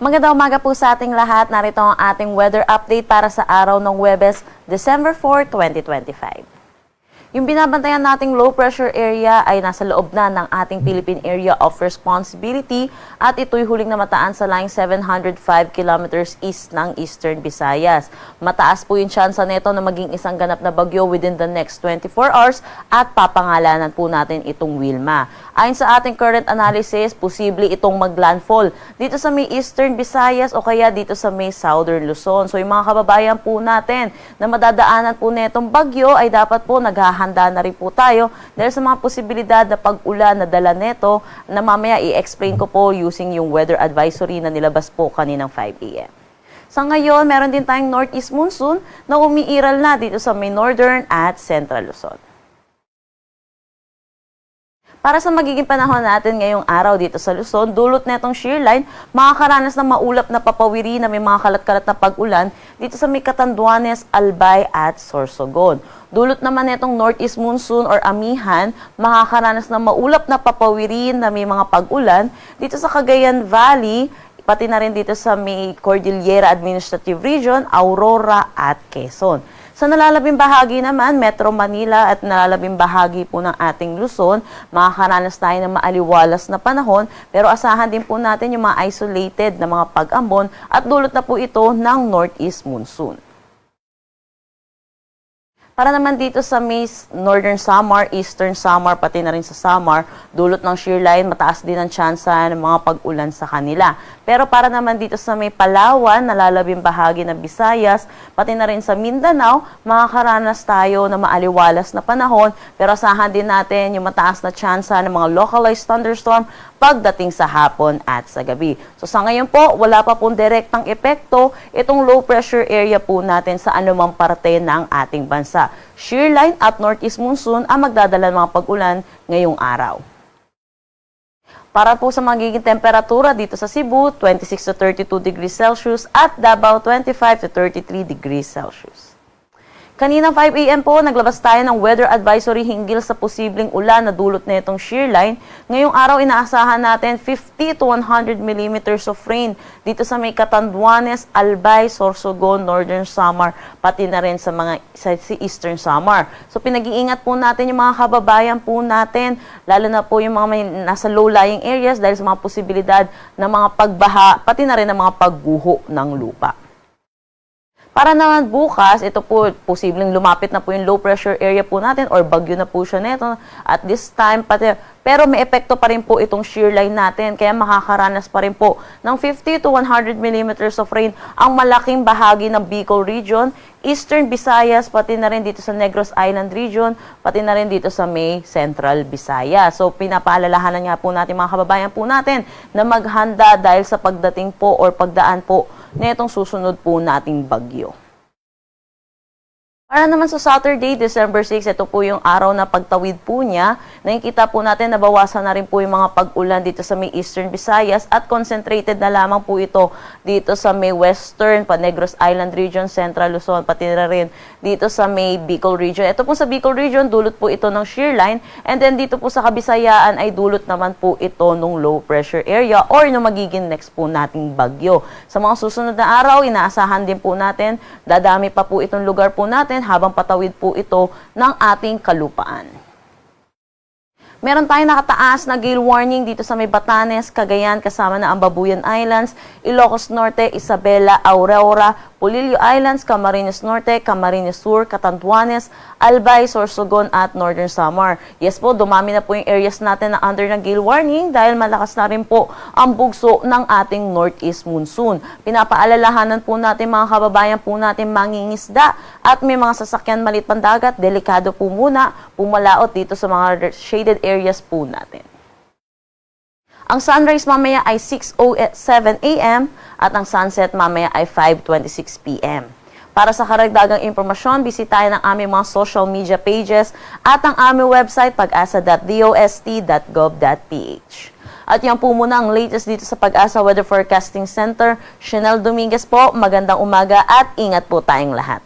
Magandang umaga po sa ating lahat. Narito ang ating weather update para sa araw ng Huwebes, December 4, 2025. Yung binabantayan nating low pressure area ay nasa loob na ng ating Philippine Area of Responsibility at ito'y huling namataan sa line 705 kilometers east ng Eastern Visayas. Mataas po yung tsansa nito na maging isang ganap na bagyo within the next 24 hours at papangalanan po natin itong Wilma. Ayon sa ating current analysis, posible itong maglandfall dito sa may Eastern Visayas o kaya dito sa may Southern Luzon. So yung mga kababayan po natin na madadaanan po netong bagyo ay dapat po naghahanda na rin po tayo dahil sa mga posibilidad na pag-ulan na dala neto na mamaya i-explain ko po using yung weather advisory na nilabas po kaninang 5 a.m. Sa ngayon, meron din tayong northeast monsoon na umiiral na dito sa may northern at central Luzon. Para sa magiging panahon natin ngayong araw dito sa Luzon, dulot netong shear line, makakaranas ng maulap na papawiri na may mga kalat-kalat na pag-ulan dito sa may Catanduanes, Albay at Sorsogon. Dulot naman netong northeast monsoon or amihan, makakaranas ng maulap na papawiri na may mga pag-ulan dito sa Cagayan Valley, pati na rin dito sa may Cordillera Administrative Region, Aurora at Quezon. Sa nalalabing bahagi naman, Metro Manila at nalalabing bahagi po ng ating Luzon, makakaranas tayo ng maaliwalas na panahon, pero asahan din po natin yung mga isolated na mga pag-ambon at dulot na po ito ng northeast monsoon. Para naman dito sa may Northern Samar, Eastern Samar, pati na rin sa Samar, dulot ng shear line, mataas din ang tsansa ng mga pag-ulan sa kanila. Pero para naman dito sa may Palawan, nalalabing bahagi ng Visayas, pati na rin sa Mindanao, makakaranas tayo ng maaliwalas na panahon, pero asahan din natin yung mataas na tsansa ng mga localized thunderstorm pagdating sa hapon at sa gabi. So sa ngayon po, wala pa pong direktang epekto itong low pressure area po natin sa anumang parte ng ating bansa. Shear line at northeast monsoon ang magdadala ng mga pag-ulan ngayong araw. Para po sa magiging temperatura dito sa Cebu, 26 to 32 degrees Celsius at Davao 25 to 33 degrees Celsius. Kanina 5 a.m. po, naglabas tayo ng weather advisory hinggil sa posibleng ulan na dulot na itong shear line. Ngayong araw, inaasahan natin 50 to 100 millimeters of rain dito sa may Catanduanes, Albay, Sorsogon, Northern Samar, pati na rin sa Eastern Samar. So pinag-iingat po natin yung mga kababayan po natin, lalo na po yung mga may nasa low-lying areas dahil sa mga posibilidad ng mga pagbaha, pati na rin ng mga pagguho ng lupa. Para naman bukas, ito po, posibleng lumapit na po yung low pressure area po natin or bagyo na po siya neto at this time. Pero may epekto pa rin po itong shear line natin, kaya makakaranas pa rin po ng 50 to 100 millimeters of rain ang malaking bahagi ng Bicol Region, Eastern Visayas, pati na rin dito sa Negros Island Region, pati na rin dito sa may Central Visayas. So pinapaalalahanan nga po natin mga kababayan po natin na maghanda dahil sa pagdating po or pagdaan po na itong susunod po nating bagyo. Para naman sa Saturday, December 6, ito po yung araw na pagtawid po niya. Nakikita po natin na bawasan na rin po yung mga pag-ulan dito sa may Eastern Visayas at concentrated na lamang po ito dito sa may Western, Negros Island Region, Central Luzon, pati na rin dito sa may Bicol Region. Ito po sa Bicol Region, dulot po ito ng shear line, and then dito po sa Kabisayaan ay dulot naman po ito ng low pressure area or ng magiging next po nating bagyo. Sa mga susunod na araw, inaasahan din po natin, dadami pa po itong lugar po natin habang patawid po ito ng ating kalupaan. Meron tayong nakataas na gale warning dito sa may Batanes, Cagayan, kasama na ang Babuyan Islands, Ilocos Norte, Isabela, Aurora, Polillo Islands, Camarines Norte, Camarines Sur, Catanduanes, Albay, Sorsogon at Northern Samar. Yes po, dumami na po yung areas natin na under ng gale warning dahil malakas na rin po ang bugso ng ating northeast monsoon. Pinapaalalahanan po natin mga kababayan po natin mangingisda at may mga sasakyan maliit pandagat, delikado po muna pumalaot dito sa mga shaded areas po natin. Ang sunrise mamaya ay 6:07 a.m. at ang sunset mamaya ay 5:26 p.m. Para sa karagdagang impormasyon, bisitahin ang aming mga social media pages at ang aming website pag-asa.dost.gov.ph. At yan po muna ang latest dito sa Pag-asa Weather Forecasting Center. Chanel Dominguez po, magandang umaga at ingat po tayong lahat.